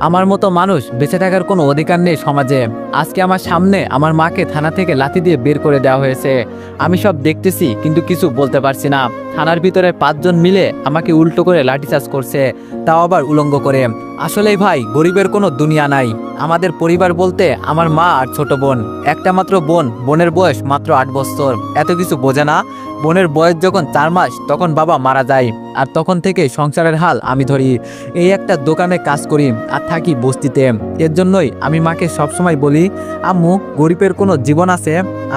আমার মতো মানুষ বেঁচে থাকার কোনো অধিকার নেই সমাজে। আজকে আমার সামনে আমার মাকে থানা থেকে লাথি দিয়ে বের করে দেওয়া হয়েছে। আমি সব দেখতেছি কিন্তু কিছু বলতে পারছি না। থানার ভিতরে 5 জন মিলে আমাকে উল্টো করে লাঠিচার্জ করছে, তাও আবার উলঙ্গ করে। আসলেই ভাই, গরিবের কোনো দুনিয়া নাই। আমাদের পরিবার বলতে আমার মা আর ছোট বোন, একটা মাত্র বোন। বোনের বয়স মাত্র 8 বছর। এত কিছু বোঝে না। বোনের বয়স যখন 4 মাস তখন বাবা মারা যায়, আর তখন থেকে সংসারের হাল আমি ধরি। এই একটা দোকানে কাজ করি আর থাকি বস্তিতে। এর জন্যই আমি মাকে সবসময় বলি, আম্মু, গরিবের কোনো জীবন আছে?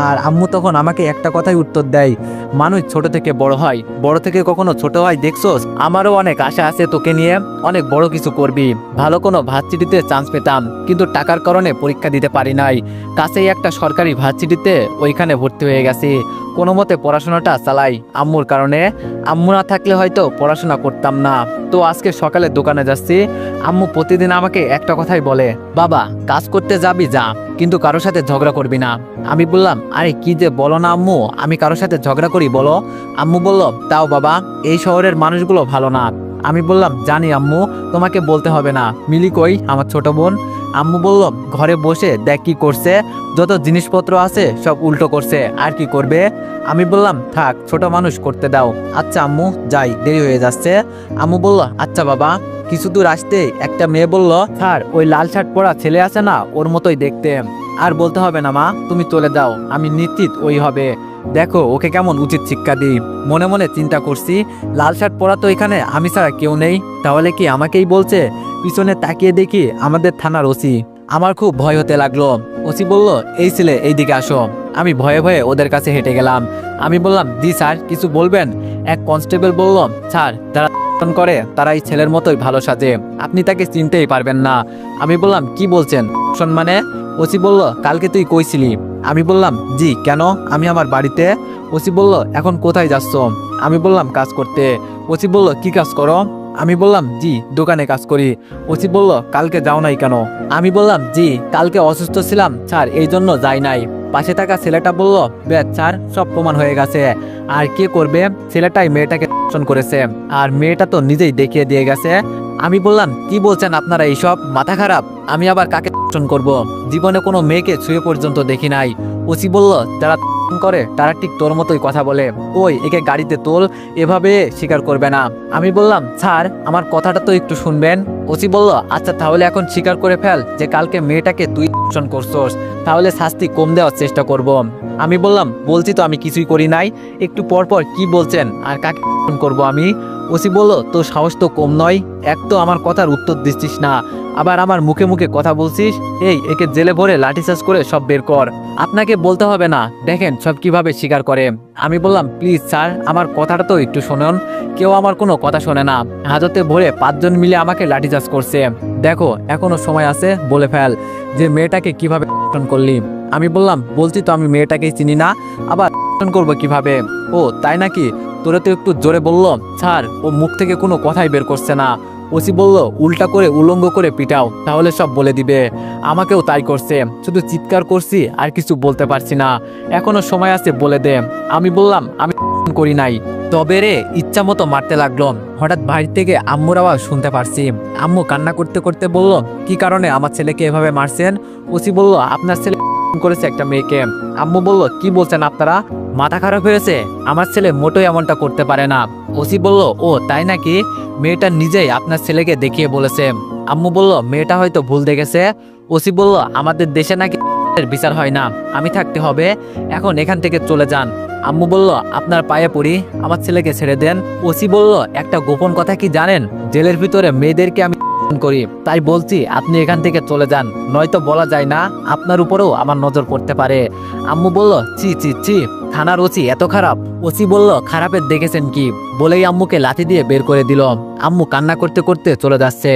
আর আম্মু তখন আমাকে একটা কথাই উত্তর দেয়, মানুষ ছোট থেকে বড় হয়, বড় থেকে কখনো ছোট হয় দেখছোস? আমারও অনেক আশা আছে তোকে নিয়ে, অনেক বড় কিছু করবি। ভালো কোনো ভার্সিটিতে চান্স পেতাম, কিন্তু টাকার কারণে পরীক্ষা দিতে পারি নাই। কাছেই একটা সরকারি ভার্সিটিতে ওইখানে ভর্তি হয়ে গেছি। কোনো মতে পড়াশোনাটা চালাই আম্মুর কারণে। আম্মু না থাকলে হয়তো পড়াশোনা করতাম না। তো আজকে সকালে দোকানে যাচ্ছি। আম্মু প্রতিদিন আমাকে একটা কথাই বলে, বাবা, কাজ করতে যাবি যা, কিন্তু কারোর সাথে ঝগড়া করবি না। আমি বললাম, আরে কি যে বলো না আম্মু, আমি কারোর সাথে ঝগড়া করি বলো? আম্মু বলল, তাও বাবা, এই শহরের মানুষগুলো ভালো না। আমি বললাম, জানি আম্মু, তোমাকে বলতে হবে না। মিলি কই, আমার ছোট বোন? আম্মু বলল, ঘরে বসে দেখ কি করছে, যত জিনিসপত্র আছে সব উল্টো করছে, আর কি করবে? আমি বললাম, থাক, ছোট মানুষ করতে দাও। আচ্ছা আম্মু, যাই, দেরি হয়ে যাচ্ছে। আম্মু বলল, আচ্ছা বাবা। কিছু দূর আসতে একটা মেয়ে বলল, স্যার, ওই লাল শার্ট পরা ছেলে আছে না, ওর মতোই দেখতে। আর বলতে হবে না মা, তুমি চলে যাও, আমি নিশ্চিত ওই হবে। দেখো ওকে কেমন উচিত শিক্ষা দিই। মনে মনে চিন্তা করছি, লাল শার্ট পরা তো এখানে আমি ছাড়া কেউ নেই, তাহলে কি আমাকেই বলছে? পিছনে তাকিয়ে দেখি আমাদের থানার ওসি। আমার খুব ভয় হতে লাগলো। ওসি বলল, এই ছেলে, এইদিকে আসো। আমি ভয়ে ভয়ে ওদের কাছে হেঁটে গেলাম। আমি বললাম, জি স্যার, কিছু বলবেন? এক কনস্টেবল বলল, স্যার, যারা করে তারা এই ছেলের মতোই ভালো সাজে, আপনি তাকে চিনতেই পারবেন না। আমি বললাম, কি বলছেন? মানে? ওসি বলল, কালকে তুই কইছিলি। আমি বললাম, জি, কেন? আমি আমার বাড়িতে। ওসি বলল, এখন কোথায় যাচ্ছ? আমি বললাম, কাজ করতে। ওসি বলল, কি কাজ করো? আমি বললাম, জি, দোকানে কাজ করি। ওসি বলল, কালকে যাও নাই কেন? আমি বললাম, জি, কালকে অসুস্থ ছিলাম স্যার, এই জন্য যাই নাই। পাশে থাকা ছেলেটা বলল, বেশ স্যার, সব প্রমাণ হয়ে গেছে। আর কে করবে? ছেলেটাই মেয়েটাকে ধর্ষণ করেছে, আর মেয়েটা তো নিজেই দেখিয়ে দিয়ে গেছে। আমি বললাম, কি বলছেন আপনারা, এইসব মাথা খারাপ? আমি আবার কাকে ধর্ষণ করব? জীবনে কোনো মেয়েকে ছুঁয়ে পর্যন্ত দেখি নাই। ওসি বলল, যারা ধর্ষণ করে তারা ঠিক তোর মতোই কথা বলে। ওই, একে গাড়িতে তোল, এভাবে স্বীকার করবে না। আমি বললাম, স্যার, আমার কথাটা তো একটু শুনবেন। ওসি বলল, আচ্ছা তাহলে এখন স্বীকার করে ফেল যে কালকে মেয়েটাকে তুই ধর্ষণ করছস, তাহলে শাস্তি কম দেওয়ার চেষ্টা করব। আমি বললাম, বলছি তো আমি কিছুই করি নাই। একটু পর পর কি বলছেন আর কাকে ধর্ষণ করব আমি? ওসি বলল, তোর সাহস তো কম নয়। এক তো আমার কথার উত্তর দিচ্ছিস না, আবার আমার মুখে মুখে কথা বলছিস। এই, একে জেলে ভরে লাঠিচার্জ করে সব বের কর। আপনাকে বলতে হবে না, দেখেন সব কিভাবে স্বীকার করে। আমি বললাম, প্লিজ স্যার, আমার কথাটা তো একটু শুনুন। কেউ আমার কোনো কথা শোনে না। হাজতে ভরে 5 জন মিলে আমাকে লাঠিচার্জ করছে। দেখো, এখনো সময় আছে, বলে ফেল যে মেয়েটাকে কিভাবে ধর্ষণ করলি। আমি বললাম, বলছি তো আমি মেয়েটাকেই চিনি না, আবার ধর্ষণ করবো কিভাবে? ও, তাই নাকি? তোরা তো একটু জোরে বলল। স্যার, ও মুখ থেকে কোনো কথাই বের করছে না। ওসি বলল, উল্টা করে উলঙ্গ করে পিটাও, তাহলে সব বলে দিবে। আমাকেও তাই করছে, শুধু চিৎকার করছি, আর কিছু বলতে পারছি না। এখনো সময় আছে, বলে দে। আমি বললাম, আমি করি নাই। তবে রে, ইচ্ছা মতো মারতে লাগলো। হঠাৎ বাড়ি থেকে আম্মুর আওয়াজ শুনতে পারছি। আম্মু কান্না করতে করতে বলল, কি কারণে আমার ছেলেকে এভাবে মারছেন? ওসি বলল, আপনার ছেলে করেছে একটা মেয়েকে। আম্মু বলল, কি বলছেন আপনারা? মাথা খারাপ হয়েছে? আমার ছেলে মোটেই এমনটা করতে পারে না। ওসি বলল, ও তাই নাকি? মেয়েটা নিজেই আপনার ছেলেকে দেখিয়ে বলেছে। আম্মু বলল, মেয়েটা হয়তো ভুল দেখেছে। ওসি বলল, আমাদের দেশে নাকি বিচার হয় না, আমি থাকতে হবে, এখন এখান থেকে চলে যান। আম্মু বলল, আপনার পায়ে পড়ি, আমার ছেলেকে ছেড়ে দেন। ওসি বলল, একটা গোপন কথা কি জানেন? জেলের ভিতরে মেয়েদেরকে আমি করি, তাই বলছি আপনি এখান থেকে চলে যান, নয়তো বলা যায় না, আপনার উপরেও আমার নজর পড়তে পারে। আম্মু বলল, ছি ছি ছি, থানার ওসি এত খারাপ? ওসি বলল, খারাপের দেখেছেন কি? বলেই আম্মুকে লাথি দিয়ে বের করে দিল। আম্মু কান্না করতে করতে চলে যাচ্ছে।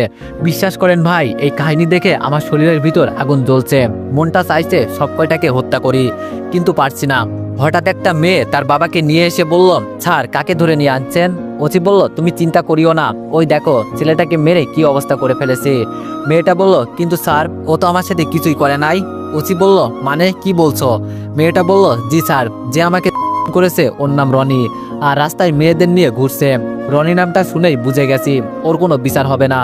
বিশ্বাস করেন ভাই, এই কাহিনী দেখে আমার শরীরের ভিতর আগুন জ্বলছে। মনটা চাইছে সব কয়টাকে হত্যা করি, কিন্তু পারছি না। হঠাৎ একটা মেয়ে তার বাবাকে নিয়ে এসে বলল, স্যার, কাকে ধরে নিয়ে আনছেন? ওসি বলল, তুমি চিন্তা করিও না, ওই দেখো ছেলেটাকে মেরে কি অবস্থা করে ফেলেছে। মেয়েটা বলল, কিন্তু স্যার, ও তো আমার সাথে কিছুই করে নাই। ওসি বলল, মানে কি বলছো? মেয়েটা বলল, জি স্যার, যে আমাকে করেছে ওর নাম রনি, আর রাস্তায় মেয়েদের নিয়ে ঘুরছে। রনি নামটা শুনেই বুঝে গেছি ওর কোনো বিচার হবে না।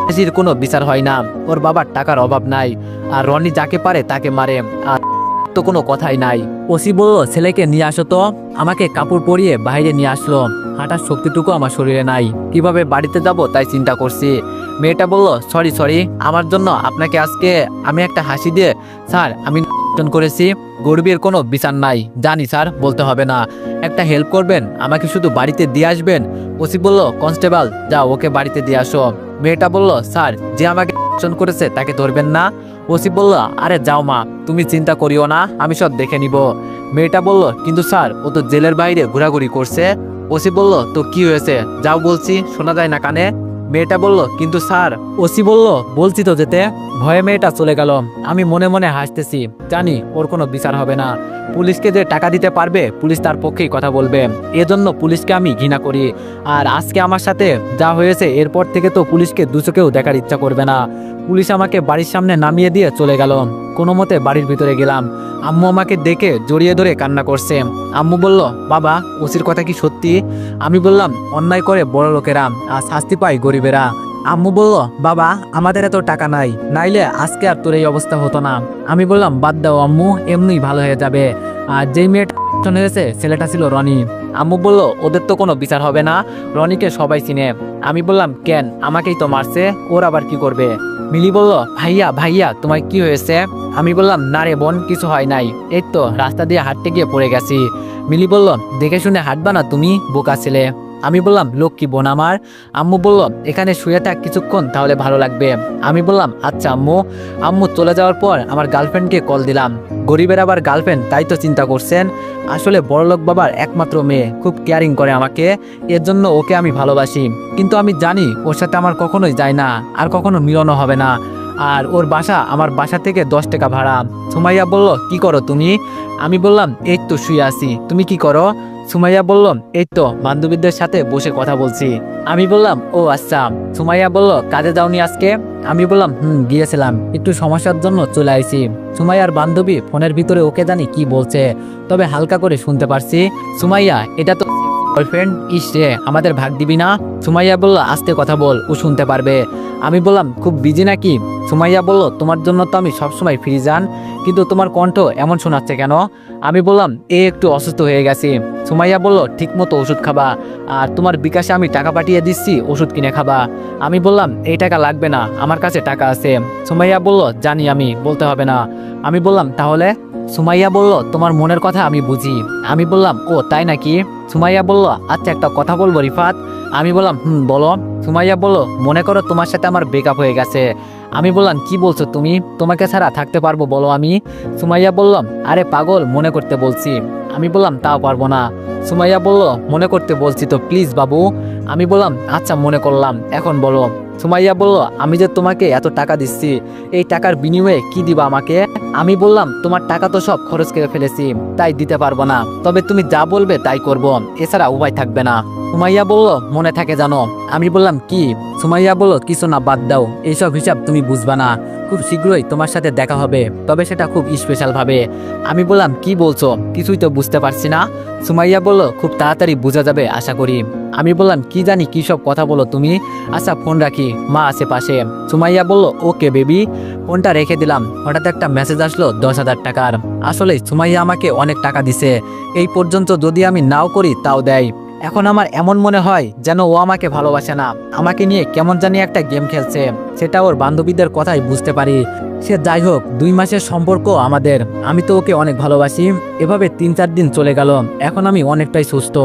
হাসির কোনো বিচার হয় না। ওর বাবার টাকার অভাব নাই, আর রনি যাকে পারে তাকে মারে, আর তো কোনো কথাই নাই। ওসি বলল, ছেলেকে নিয়ে আসো তো। আমাকে কাপড় পরিয়ে বাইরে নিয়ে আসলো। হাঁটার শক্তিটুকু আমার শরীরে নাই, কিভাবে বাড়িতে যাব তাই চিন্তা করছি। মেয়েটা বলল, সরি আমার জন্য আপনাকে আজকে আমি একটা হাসি দিয়ে স্যার আমি করেছি। গরিবের কোনো বিচার নাই। জানি স্যার, বলতে হবে না। একটা হেল্প করবেন, আমাকে শুধু বাড়িতে দিয়ে আসবেন। ওসি বলল, কনস্টেবল যাও ওকে বাড়িতে দিয়ে আসো। মেয়েটা বলল, স্যার যে আমাকে করেছে তাকে ধরবেন না? ওসি বলল, আরে যাও মা, তুমি চিন্তা করিও না, আমি সব দেখে নিব। মেয়েটা বলল, কিন্তু স্যার ও তো জেলের বাইরে ঘোরাঘুরি করছে। ওসি বলল, তো কি হয়েছে, যাও বলছি, শোনা যায় না কানে? মেয়েটা বলল, কিন্তু স্যার। ওসি বলল, বলছি তো যেতে। ভয়ে মেয়েটা চলে গেল। আমি মনে মনে হাসতেছি, জানি ওর কোনো বিচার হবে না। পুলিশকে যে টাকা দিতে পারবে, পুলিশ তার পক্ষেই কথা বলবে। এজন্য পুলিশকে আমি ঘৃণা করি। আর আজকে আমার সাথে যা হয়েছে, এরপর থেকে তো পুলিশকে দুচোখেও দেখার ইচ্ছা করবে না। পুলিশ আমাকে বাড়ির সামনে নামিয়ে দিয়ে চলে গেল। কোনো মতে বাড়ির ভিতরে গেলাম। আম্মু আমাকে দেখে জড়িয়ে ধরে কান্না করছে। আম্মু বলল, বাবা ওসির কথা কি সত্যি? আমি বললাম, অন্যায় করে বড় লোকেরা, আর শাস্তি পায় গরিবেরা। আম্মু বলল, বাবা আমাদের এত টাকা নাই, নাইলে আজকে আর তোর এই অবস্থা হতো না। আমি বললাম, বাদ দাও আম্মু, এমনিই ভালো হয়ে যাবে। আর যেই মেয়েটা হয়েছে ছেলেটা ছিল রনি। আম্মু বলল, ওদের তো কোনো বিচার হবে না, রনিকে সবাই চিনে। আমি বললাম, কেন, আমাকেই তো মারছে, ওর আবার কি করবে? মিলি বলল, ভাইয়া তোমার কি হয়েছে? আমি বললাম, না রে বোন, কিছু হয় নাই, এই তো রাস্তা দিয়ে হাঁটতে গিয়ে পড়ে গেছি। মিলি বলল, দেখে শুনে হাঁটবা না তুমি, বোকা ছেলে। আমি বললাম, লক্ষ্মী বোন আমার। আম্মু বলল, এখানে শুয়ে থাক কিছুক্ষণ, তাহলে ভালো লাগবে। আমি বললাম, আচ্ছা আম্মু। আম্মু চলে যাওয়ার পর আমার গার্লফ্রেন্ডকে কল দিলাম। গরিবের আবার গার্লফ্রেন্ড, তাই তো চিন্তা করছেন। আসলে বড়লোক বাবার একমাত্র মেয়ে, খুব কেয়ারিং করে আমাকে, এর জন্য ওকে আমি ভালোবাসি। কিন্তু আমি জানি ওর সাথে আমার কখনোই যায় না, আর কখনো মিলনও হবে না। আর ওর বাসা আমার বাসা থেকে 10 টাকা ভাড়া। সুমাইয়া বলল, কি করো তুমি? আমি বললাম, এই তো শুয়ে আছি, তুমি কি করো? সুমাইয়া বলল, এই তো বান্ধবীদের সাথে বসে কথা বলছি। আমি বললাম, ও আচ্ছা। সুমাইয়া বলল, কাজে যাওনি আজকে? আমি বললাম, গিয়েছিলাম, একটু সমস্যার জন্য চলে আইছি। সুমাইয়ার বান্ধবী ফোনের ভিতরে ওকে জানি কি বলছে, তবে হালকা করে শুনতে পারছি। সুমাইয়া, এটা তো বয়ফ্রেন্ড, ইসরে আমাদের ভাগ দিবি না? সুমাইয়া বলল, আস্তে কথা বল, ও শুনতে পারবে। আমি বললাম, খুব বিজি নাকি? সুমাইয়া বলল, তোমার জন্য তো আমি সবসময় ফ্রি যান, কিন্তু তোমার কণ্ঠ এমন শোনাচ্ছে কেন? আমি বললাম, একটু অসুস্থ হয়ে গেছি। সুমাইয়া বলল, ঠিক মতো ওষুধ খাবা, আর তোমার বিকাশে আমি টাকা পাঠিয়ে দিচ্ছি, ওষুধ কিনে খাবা। আমি বললাম, এই টাকা লাগবে না, আমার কাছে টাকা আছে। সুমাইয়া বলল, জানি আমি, বলতে হবে না। আমি বললাম, তাহলে? সুমাইয়া বলল, তোমার মনের কথা আমি বুঝি। আমি বললাম, ও তাই নাকি? সুমাইয়া বলল, আচ্ছা একটা কথা বলবো রিফাত? আমি বললাম, বলো। সুমাইয়া বলল, মনে করো তোমার সাথে আমার ব্রেকআপ হয়ে গেছে। আমি বললাম, কি বলছো তুমি, তোমাকে ছাড়া থাকতে পারবো বলো আমি? সুমাইয়া বললাম, আরে পাগল, মনে করতে বলছি। আমি বললাম, তাও পারবো না। সুমাইয়া বলল, মনে করতে বলছি তো প্লিজ বাবু। আমি বললাম, আচ্ছা মনে করলাম, এখন বলো। সুমাইয়া বলল, আমি যে তোমাকে এত টাকা দিচ্ছি, এই টাকার বিনিময়ে কি দিবা আমাকে? আমি বললাম, তোমার টাকা তো সব খরচ করে ফেলেছি, তাই দিতে পারবো না, তবে তুমি যা বলবে তাই করব, এছাড়া উপায় থাকবে না। সুমাইয়া বলল, মনে থাকে জানো? আমি বললাম, কি? সুমাইয়া বলল, কিছু না, বাদ দাও, এইসব হিসাব তুমি বুঝবা না, খুব শীঘ্রই তোমার সাথে দেখা হবে, তবে সেটা খুব স্পেশাল ভাবে। আমি বললাম, কি বলছো, কিছুই তো বুঝতে পারছি না। সুমাইয়া বলল, খুব তাড়াতাড়ি বোঝা যাবে আশা করি। আমি বললাম, কি জানি কি সব কথা বলো তুমি, আচ্ছা ফোন রাখি, মা আছে পাশে। সুমাইয়া বলল, ওকে বেবি। ফোনটা রেখে দিলাম। হঠাৎ একটা মেসেজ আসলো 10,000 টাকার। আসলে সুমাইয়া আমাকে অনেক টাকা দিছে, এই পর্যন্ত যদি আমি নাও করি তাও দেয়। এখন আমার এমন মনে হয় যেন ও আমাকে ভালোবাসে না, আমাকে নিয়ে কেমন জানি একটা গেম খেলছে, সেটা ওর বান্ধবীদের কথাই বুঝতে পারি। সে যাই হোক, 2 মাসের সম্পর্ক আমাদের, আমি তো ওকে অনেক ভালোবাসি। এভাবে 3-4 দিন চলে গেল। এখন আমি অনেকটাই সুস্থ।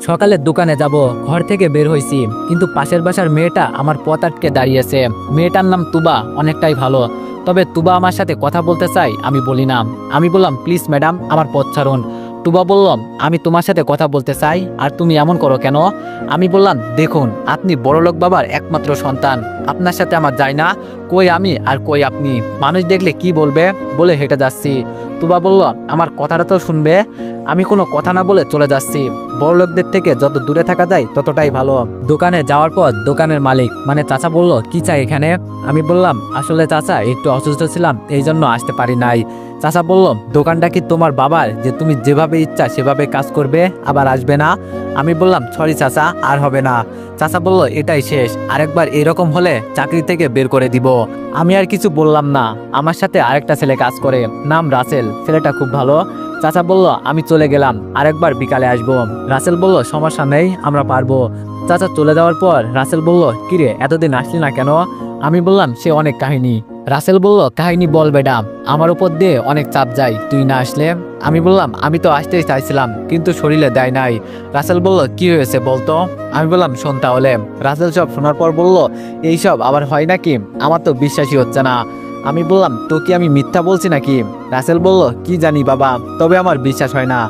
সকালে দোকানে যাব, ঘর থেকে বের হয়েছি, কিন্তু পাশের বাসার মেয়েটা আমার পথ আটকে দাঁড়িয়েছে। মেয়েটার নাম তুবা, অনেকটাই ভালো, তবে তুবা আমার সাথে কথা বলতে চাই, আমি বলি না। আমি বললাম, প্লিজ ম্যাডাম, আমার পথ ছাড়ুন। তুবা বলল, আমি তোমার সাথে কথা বলতে চাই, আর তুমি এমন করো কেন? আমি বললাম, দেখুন আপনি বড়লোক বাবার একমাত্র সন্তান, আপনার সাথে আমার যায় না, কই আমি আর কই আপনি, মানুষ দেখলে কি বলবে, বলে হেঁটে যাচ্ছি। তুবা বলল, আমার কথাটা তো শুনবে। আমি কোনো কথা না বলে চলে যাচ্ছি। বড়লোকদের থেকে যত দূরে থাকা যায় ততটাই ভালো। দোকানে যাওয়ার পর দোকানের মালিক মানে চাচা বলল, কি চাই এখানে? আমি বললাম, আসলে চাচা একটু অসুস্থ ছিলাম, এই জন্য আসতে পারি নাই। চাচা বলল, দোকানটা কি তোমার বাবার যে তুমি যেভাবে ইচ্ছা সেভাবে কাজ করবে আবার আসবে না? আমি বললাম, সরি চাচা, আর হবে না। চাচা বলল, এটাই শেষ, আরেকবার এরকম হলে চাকরি থেকে বের করে দিব। আমি আর কিছু বললাম না। আমার সাথে আরেকটা ছেলে কাজ করে, নাম রাসেল, ছেলেটা খুব ভালো। চাচা বলল, আমি চলে গেলাম, আরেকবার বিকালে আসবো। রাসেল বলল, সমস্যা নেই, আমরা পারবো। চাচা চলে যাওয়ার পর রাসেল বলল, কিরে এতদিন আসলি না কেন? আমি বললাম, সে অনেক কাহিনী। রাসেল বলল, কাহিনী বল বেটা, আমার উপর দিয়ে অনেক চাপ যায় তুই না আসলে। আমি বললাম, আমি তো আসতেই চাইছিলাম কিন্তু শরীরে দেয় নাই। রাসেল বলল, কি হয়েছে বলতো? আমি বললাম, শোন তাহলে। রাসেল সব শোনার পর বলল, এইসব আবার হয় নাকি? আমার তো বিশ্বাসই হচ্ছে না। আমি বললাম, তো কি আমি মিথ্যা বলছি নাকি? রাসেল বলল, কি জানি বাবা, তবে আমার বিশ্বাস হয় না।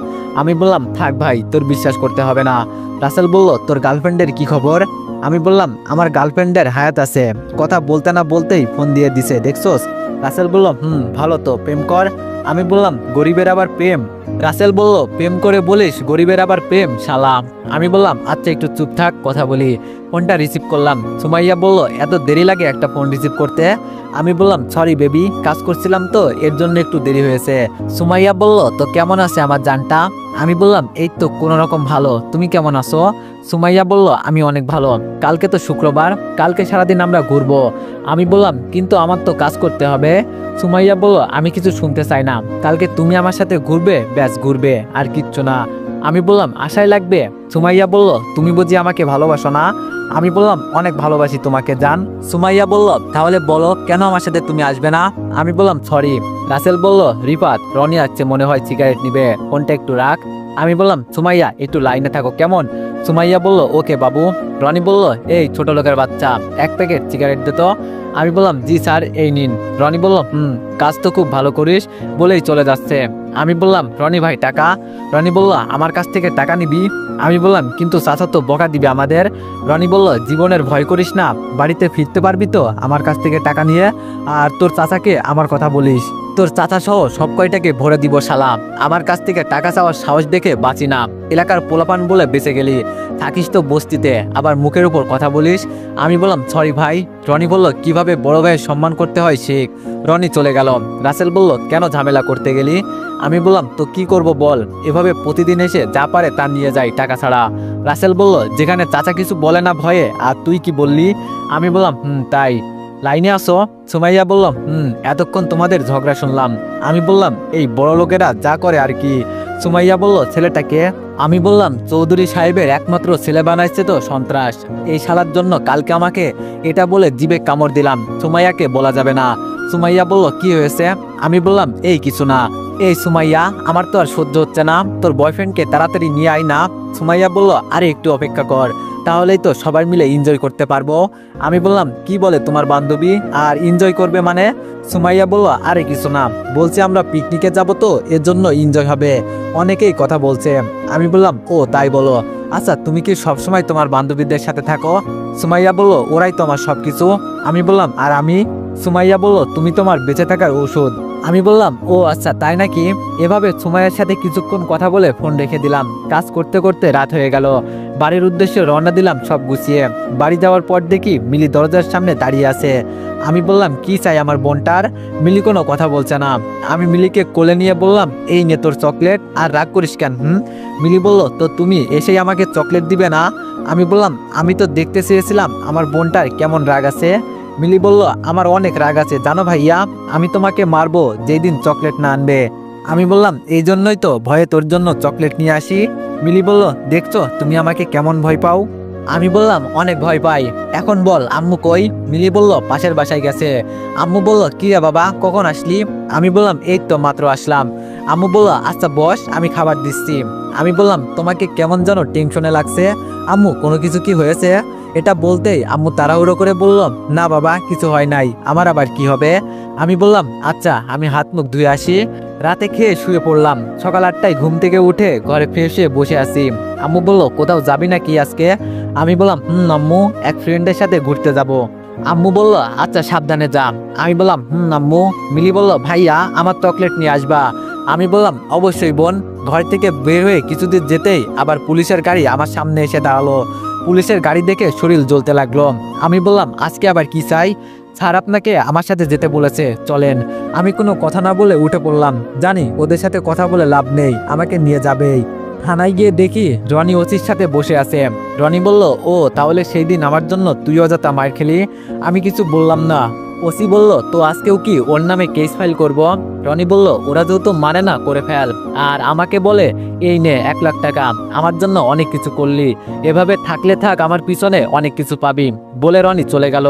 আমি বললাম, থাক ভাই, তোর বিশ্বাস করতে হবে না। রাসেল বলল, তোর গার্লফ্রেন্ডের কি খবর? আমি বললাম, আমার গার্লফ্রেন্ডের হায়াত আছে, কথা বলতে না বলতেই ফোন দিয়ে দিছে, দেখছোস? রাসেল বলল, ভালো তো, প্রেম কর। আমি বললাম, গরিবের আবার প্রেম? রাসেল বলল, প্রেম করে বলিস গরিবের আবার প্রেম, শালা। আমি বললাম, আচ্ছা একটু চুপ থাক, কথা বলি। ফোনটা রিসিভ করলাম। সুমাইয়া বলল, এত দেরি লাগে একটা ফোন রিসিভ করতে? আমি বললাম, সরি বেবি, কাজ করছিলাম তো এর জন্য একটু দেরি হয়েছে। সুমাইয়া বলল, তো কেমন আছে আমার জানটা? আমি বললাম, এই তো কোনো রকম ভালো, তুমি কেমন আছো? সুমাইয়া বলল, আমি অনেক ভালো। কালকে তো শুক্রবার, কালকে সারাদিন আমরা ঘুরবো। আমি বললাম, কিন্তু আমার তো কাজ করতে হবে। সুমাইয়া বলল, আমি কিছু শুনতে চাই না, কালকে তুমি আমার সাথে ঘুরবে, ব্যাস ঘুরবে, আর কিচ্ছু না। আমি বললাম, আশায় লাগবে। সুমাইয়া বলল, তুমি বুঝি আমাকে ভালোবাসো না? আমি বললাম, অনেক ভালোবাসি তোমাকে জান। সুমাইয়া বলল, তাহলে বলো কেন আমার সাথে তুমি আসবে না? আমি বললাম, সরি। রাসেল বলল, রিফাত, রনি আসছে মনে হয়, সিগারেট নিবে, ফোনটা একটু রাখ। আমি বললাম, সুমাইয়া একটু লাইনে থাকো কেমন? সুমাইয়া বলল, ওকে বাবু। রনি বলল, এই ছোট লোকের বাচ্চা, এক প্যাকেট সিগারেট দে তো। আমি বললাম, জি স্যার, এই নিন। রনি বলল, কাজ তো খুব ভালো করিস, বলেই চলে যাচ্ছে। আমি বললাম, রনি ভাই টাকা? রনি বলল, আমার কাছ থেকে টাকা নিবি? আমি বললাম, কিন্তু চাচা তো বকা দিবে আমাদের। রনি বলল, জীবনের ভয় করিস না, বাড়িতে ফিরতে পারবি তো আমার কাছ থেকে টাকা নিয়ে? আর তোর চাচাকে আমার কথা বলিস, তোর চাচা সহ সব কয়টাকে ভরে দিব শালা। আমার কাছ থেকে টাকা চাওয়ার সাহস দেখে বাঁচি না, এলাকার পোলাপান বলে বেঁচে গেলি, থাকিস তো বস্তিতে, আবার মুখের উপর কথা বলিস। আমি বললাম, সরি ভাই। রনি বলল, কিভাবে বড় ভাইয়ের সম্মান করতে হয় শেখ। রনি চলে গেল। রাসেল বলল, কেন ঝামেলা করতে গেলি? আমি বললাম, তো কি করব বল, এভাবে প্রতিদিন এসে যা পারে তা নিয়ে যায় টাকা ছাড়া। রাসেল বলল, যেখানে চাচা কিছু বলে না ভয়ে, আর তুই কি বললি? আমি বললাম, তাই। লাইনে আসো? সুমাইয়া বলল, এতক্ষণ তোমাদের ঝগড়া শুনলাম। আমি বললাম, এই বড় লোকেরা যা করে আর কি। সুমাইয়া বলল, ছেলেটাকে? আমি বললাম, চৌধুরী সাহেবের একমাত্র ছেলে বানাইছে তো সন্ত্রাস, এই শালার জন্য কালকে আমাকে এটা বলে জিবে কামড় দিলাম, সুমাইয়াকে বলা যাবে না। সুমাইয়া বলল, কি হয়েছে? আমি বললাম, এই কিছু না। এই সুমাইয়া, আমার তো আর সহ্য হচ্ছে না, তোর বয়ফ্রেন্ডকে তাড়াতাড়ি নিয়ে আয় না। সুমাইয়া বলল, আরে একটু অপেক্ষা কর, তাহলেই তো সবাই মিলে এনজয় করতে পারবো। আমি বললাম, কি বলে তোমার বান্ধবী, আর এনজয় করবে মানে? সুমাইয়া বলল, আরে কিছু না, বলছি আমরা পিকনিকে যাব তো এর জন্য এনজয় হবে, অনেকেই কথা বলছে। আমি বললাম, ও তাই বলো, আচ্ছা তুমি কি সবসময় তোমার বান্ধবীদের সাথে থাকো? সুমাইয়া বলল, ওরাই তো আমার সবকিছু। আমি বললাম, আর আমি? সুমাইয়া বলল, তুমি তোমার বেঁচে থাকার ঔষধ। আমি বললাম, ও আচ্ছা তাই নাকি? এভাবে সুমাইয়ার সাথে কিছুক্ষণ কথা বলে ফোন রেখে দিলাম। কাজ করতে করতে রাত হয়ে গেল। বাড়ির উদ্দেশ্যে রওনা দিলাম সব গুছিয়ে। বাড়ি যাওয়ার পর দেখি মিলি দরজার সামনে দাঁড়িয়ে আছে। আমি বললাম, কি চাই আমার বোনটার? মিলি কোনো কথা বলছে না। আমি মিলিকে কোলে নিয়ে বললাম, এই নে তোর চকলেট, আর রাগ করিস কেন? মিলি বলল, তো তুমি এসেই আমাকে চকলেট দিবে না? আমি বললাম, আমি তো দেখতে চেয়েছিলাম আমার বোনটার কেমন রাগ আছে। মিলি বলল, আমার অনেক রাগ আছে জানো ভাইয়া, আমি তোমাকে মারবো যেই দিন চকলেট না আনবে। আমি বললাম, এই জন্যই তো ভয়ে তোর জন্য চকলেট নিয়ে আসি। মিলি বলল, দেখছো তুমি আমাকে কেমন ভয় পাও? আমি বললাম, অনেক ভয় পাই। এখন বল আম্মু কই? মিলি বলল, পাশের বাসায় গেছে। আম্মু বলল, কি রে বাবা, কখন আসলি? আমি বললাম, এই তো মাত্র আসলাম। আম্মু বলল, আচ্ছা বস, আমি খাবার দিচ্ছি। আমি বললাম, তোমাকে কেমন যেন টেনশনে লাগছে, আম্মু কোনো কিছু কি হয়েছে? এটা বলতেই আম্মু তাড়াহুড়ো করে বলল, না বাবা কিছু হয় নাই, আমার আবার কি হবে? আমি বললাম, আচ্ছা আমি হাত মুখ ধুয়ে আসি। রাতে খেয়ে শুয়ে পড়লাম। সকাল 8টায় ঘুম থেকে উঠে ঘরে ফ্রেশ হয়ে বসে আছি। আম্মু বলল, কোথাও যাবি নাকি আজকে? আমি বললাম, আম্মু, এক ফ্রেন্ডের সাথে ঘুরতে যাব। আম্মু বলল, আচ্ছা সাবধানে যা। আমি বললাম, আম্মু। মিলি বলল, ভাইয়া আমার চকলেট নিয়ে আসবা। আমি বললাম, অবশ্যই বোন। ঘর থেকে বের হয়ে কিছুদিন যেতেই আবার পুলিশের গাড়ি আমার সামনে এসে দাঁড়ালো। পুলিশের গাড়ি দেখে শরীর জ্বলতে লাগলো। আমি বললাম, আজকে আবার কি চাই? স্যার আপনাকে আমার সাথে যেতে বলেছে, চলেন। আমি কোনো কথা না বলে উঠে পড়লাম। জানি ওদের সাথে কথা বলে লাভ নেই, আমাকে নিয়ে যাবেই। থানায় গিয়ে দেখি রনি ওসির সাথে বসে আছে। রনি বলল, ও তাহলে সেই দিন আমার জন্য তুই অযথা মার খেলি। আমি কিছু বললাম না। ওসি বলল, তো আজকেও কি ওর নামে কেস ফাইল করব? রনি বলল, ওরা যেহেতু মানে না, করে ফেল। আর আমাকে বলে, এই নে 1 লাখ টাকা, আমার জন্য অনেক কিছু করলি, এভাবে থাকলে থাক, আমার পিছনে অনেক কিছু পাবি। বলে রনি চলে গেল।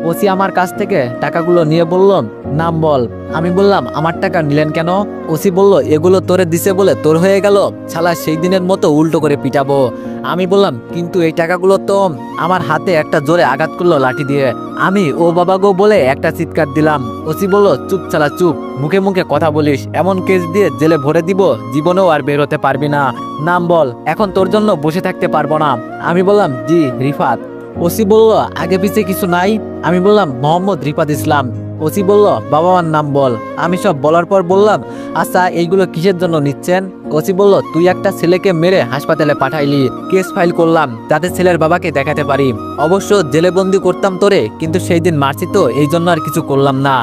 ওসি আমার কাছ থেকে টাকাগুলো নিয়ে বলল, নাম বল। আমি বললাম, আমার টাকা নিলেন কেন? ওসি বলল, এগুলো তোরে দিছে বলে তোর হয়ে গেল, শালা সেই দিনের মতো উল্টো করে পিটাবো। আমি বললাম, কিন্তু এই টাকাগুলো তো। আমার হাতে একটা জোরে আঘাত করলো লাঠি দিয়ে। আমি ও বাবা গো বলে একটা চিৎকার দিলাম। ওসি বলল, চুপ শালা চুপ, মুখে মুখে কথা বলিস, এমন কেস দিয়ে জেলে ভরে দিব, জীবনেও আর বের হতে পারবি না। নাম বল, এখন তোর জন্য বসে থাকতে পারবো না। আমি বললাম, জি রিফাত। ওসি বলল, আগে পিছে কিছু নাই? আমি বললাম, মোহাম্মদ রিফাত ইসলাম। ওসি বলল, বাবা মার নাম বল। আমি সব বলার পর বললাম, আচ্ছা এইগুলো কিসের জন্য নিচ্ছেন? ওসি বলল, তুই একটা ছেলেকে মেরে হাসপাতালে পাঠাইলি, কেস ফাইল করলাম যাতে ছেলের বাবাকে দেখাতে পারি। অবশ্য জেলে বন্দি করতাম তোরে, কিন্তু সেই দিন মারছি তো, এই জন্য আর কিছু করলাম না।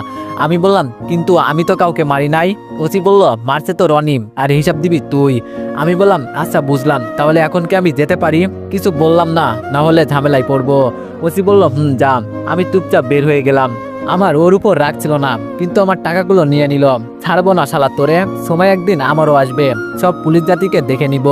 আমি বললাম, কিন্তু আমি তো কাউকে মারি নাই। ওসি বলল, মারছে তো রনি, আর হিসাব দিবি তুই। আমি বললাম, আচ্ছা বুঝলাম, তাহলে এখন কি আমি যেতে পারি? কিছু বললাম না, না হলে ঝামেলায় পড়বো। ওসি বলল, যা। আমি চুপচাপ বের হয়ে গেলাম। আমার ওর উপর রাগ ছিল না, কিন্তু আমার টাকাগুলো নিয়ে নিল। ছাড়বো না শালা তোরে, সময় একদিন আমারও আসবে, সব পুলিশ জাতিকে দেখে নিব,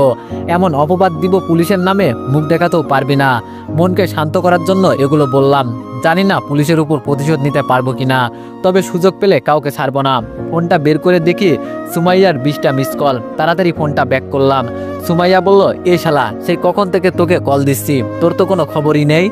এমন অপবাদ দিব পুলিশের নামে, মুখ দেখাতেও পারবি না। মনকে শান্ত করার জন্য এগুলো বললাম। জানি না পুলিশের উপর প্রতিশোধ নিতে পারবো কিনা, তবে সুযোগ পেলে কাউকে ছাড়বো না। ফোনটা বের করে দেখি সুমাইয়ার 20টা মিস কল। তাড়াতাড়ি ফোনটা ব্যাক করলাম। সুমাইয়া বলল, এ শালা, সেই কখন থেকে তোকে কল দিচ্ছি, তোর তো কোনো খবরই নেই।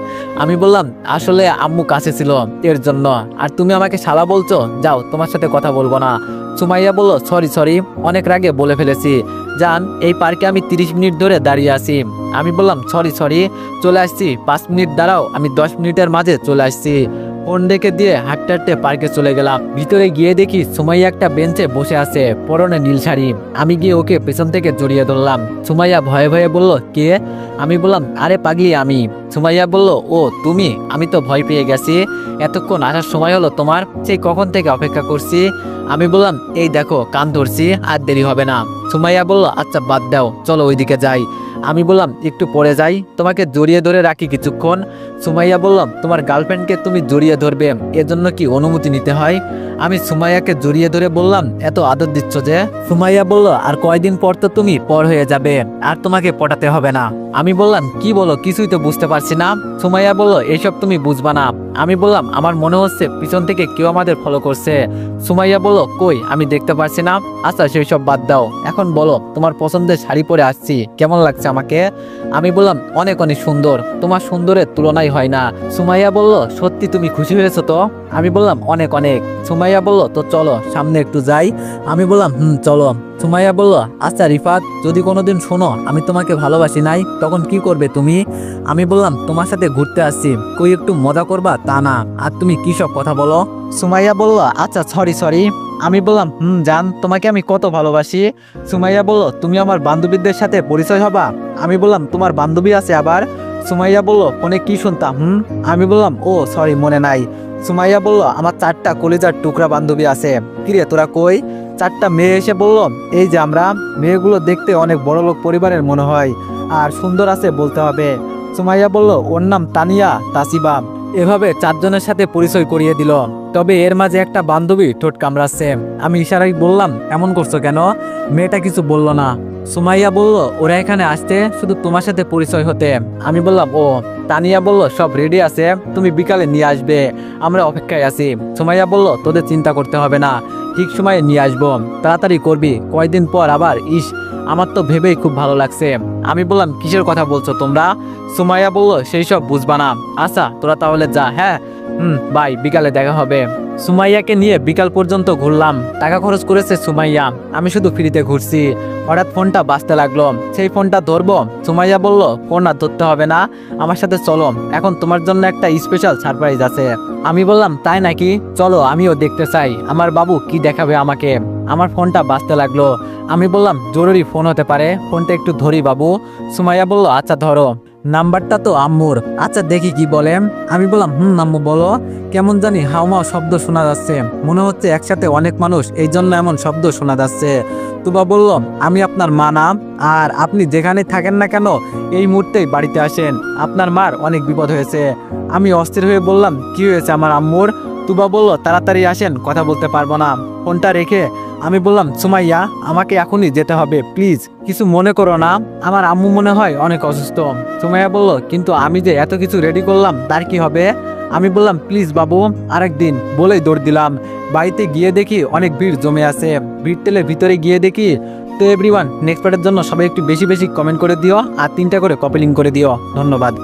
আমি বললাম, আসলে আম্মু কাছে ছিল, এর জন্য। আর তুমি আমাকে শালা বলছো, যাও, তোমার সাথে কথা বলবো না। সুমাইয়া বলল, সরি, অনেক রাগে বলে ফেলেছি। জান, এই পার্কে আমি 30 মিনিট ধরে দাঁড়িয়ে আছি। আমি বললাম, সরি, চলে আসছি, 5 মিনিট দাঁড়াও, আমি 10 মিনিটের মাঝে চলে আসছি। ফোন রেখে দিয়ে হাঁটতে হাঁটতে পার্কে চলে গেলাম। ভিতরে গিয়ে দেখি সুমাইয়া একটা বেঞ্চে বসে আছে, পরনে নীল শাড়ি। আমি গিয়ে ওকে পেছন থেকে জড়িয়ে ধরলাম। সুমাইয়া ভয়ে ভয়ে বলল, কে? আমি বললাম, আরে পাগলি আমি। সুমাইয়া বলল, ও তুমি? আমি তো ভয় পেয়ে গেছি, এতক্ষণ আসার সময় হলো তোমার, সেই কখন থেকে অপেক্ষা করছি। আমি বললাম, এই দেখো কান ধরছি, আর দেরি হবে না। সুমাইয়া বলল, আচ্ছা বাদ দাও, চলো ওইদিকে যাই। আমি বললাম, একটু পরে যাই, তোমাকে জড়িয়ে ধরে রাখি কিছুক্ষণ। সুমাইয়া বলল, তোমার গার্লফ্রেন্ডকে তুমি জড়িয়ে ধরবে, এজন্য কি অনুমতি নিতে হয়? আমি সুমাইয়াকে জড়িয়ে ধরে বললাম, এত আদর দিচ্ছ যে? সুমাইয়া বলল, আর কয়দিন পর তো তুমি পর হয়ে যাবে, আর তোমাকে পটাতে হবে না। আমি বললাম, কি বলো, কিছুই তো বুঝতে পারছি না। সুমাইয়া বলল, এইসব তুমি বুঝবা না। আমি বললাম, আমার মনে হচ্ছে পিছন থেকে কেউ আমাদের ফলো করছে। সুমাইয়া বলল, কই, আমি দেখতে পারছি না। আচ্ছা সেই সব বাদ দাও, এখন বলো, তোমার পছন্দের শাড়ি পরে আসছি, কেমন লাগছে আমাকে? আমি বললাম, অনেক অনেক সুন্দর, তোমার সুন্দরের তুলনাই হয় না। সুমাইয়া বলল, সত্যি তুমি খুশি হয়েছো তো? আমি বললাম, অনেক অনেক। সুমাইয়া বলল, তো চলো সামনে একটু যাই। আমি বললাম, চলো। সুমাইয়া বলল, আচ্ছা রিফাত, যদি কোনোদিন শোনো আমি তোমাকে ভালোবাসি নাই, তখন কি করবে তুমি? আমি বললাম, তোমার সাথে ঘুরতে আসছি, কই একটু মজা করবা তা না, আর তুমি কি সব কথা বলো? সুমাইয়া বলল, আচ্ছা সরি। আমি বললাম, জান, তোমাকে আমি কত ভালোবাসি। সুমাইয়া বলল, তুমি আমার বান্ধবীদের সাথে পরিচয় হবা? আমি বললাম, তোমার বান্ধবী আছে আবার? সুমাইয়া বলল, ফোনে কি শুনতাম? আমি বললাম, ও সরি, মনে নাই। সুমাইয়া বলল, আমার 4টা কলিজার টুকরা বান্ধবী আছে। কিরে তোরা কই? 4টা মেয়ে এসে বলল, এই যে আমরা। মেয়েগুলো দেখতে অনেক বড়লোক পরিবারের মনে হয়, আর সুন্দর আছে বলতে হবে। সুমাইয়া বলল, ওর নাম তানিয়া, তাসিবা। এভাবে 4জনের সাথে পরিচয় করিয়ে দিল। তবে এর মাঝে একটা বান্ধবী ঠোঁট কামড়াচ্ছে। আমি ইশারায় বললাম, এমন করছো কেন? মেয়েটা কিছু বলল না। সুমাইয়া বলল, ওরা এখানে আসতে শুধু তোমার সাথে পরিচয় হতে। আমি বললাম, ও। তানিয়া বলল, সব রেডি আছে, তুমি বিকালে নিয়ে আসবে, আমরা অপেক্ষায় আছি। সুমাইয়া বলল, তোদের চিন্তা করতে হবে না, ঠিক সময়ে নিয়ে আসবো, তাড়াতাড়ি করবি, কয়দিন পর আবার। ইস, আমার তো ভেবেই খুব ভালো লাগছে। আমি বললাম, কিসের কথা বলছো তোমরা? সুমাইয়া বলল, সেই সব বুঝবা না। আচ্ছা তোরা তাহলে যা, হ্যাঁ। বাই, বিকালে দেখা হবে। সুমাইয়াকে নিয়ে বিকাল পর্যন্ত ঘুরলাম। টাকা খরচ করেছে সুমাইয়া, আমি শুধু ফ্রিতে ঘুরছি। হঠাৎ ফোনটা বাজতে লাগলো, সেই ফোনটা ধরবো। সুমাইয়া বলল, ফোন আর ধরতে হবে না, আমার সাথে চলো, এখন তোমার জন্য একটা স্পেশাল সারপ্রাইজ আছে। আমি বললাম, তাই নাকি? চলো, আমিও দেখতে চাই আমার বাবু কি দেখাবে আমাকে। আমার ফোনটা বাজতে লাগলো। আমি বললাম, জরুরি ফোন হতে পারে, ফোনটা একটু ধরি বাবু। সুমাইয়া বলল, আচ্ছা ধরো। নাম্বারটা তো আম্মুর। আচ্ছা দেখি কি বলে। আমি বললাম আম্মু বলো। কেমন জানি হাউমাউ শব্দ শোনা যাচ্ছে, মনে হচ্ছে একসাথে অনেক মানুষ, এই জন্য এমন শব্দ শোনা যাচ্ছে। তুবা বলল, আমি আপনার মা না, আর আপনি যেখানে থাকেন না কেন এই মুহূর্তেই বাড়িতে আসেন, আপনার মার অনেক বিপদ হয়েছে। আমি অস্থির হয়ে বললাম, কি হয়েছে আমার আম্মুর? তুবা বলল, তাড়াতাড়ি আসেন, কথা বলতে পারবো না। ফোনটা রেখে আমি বললাম, সুমাইয়া আমাকে এখনই যেতে হবে, প্লিজ কিছু মনে করো না, আমার আম্মু মনে হয় অনেক অসুস্থ। সুমাইয়া বলল, কিন্তু আমি যে এত কিছু রেডি করলাম তার কি হবে? আমি বললাম, প্লিজ বাবু আরেকদিন, বলেই দৌড় দিলাম। বাড়িতে গিয়ে দেখি অনেক ভিড় জমে আছে। ভিড় টেলে ভিতরে গিয়ে দেখি। তো এভরিওয়ান, নেক্সট পার্টের জন্য সবাই একটু বেশি বেশি কমেন্ট করে দিও, আর 3টা করে কপি লিঙ্ক করে দিও। ধন্যবাদ।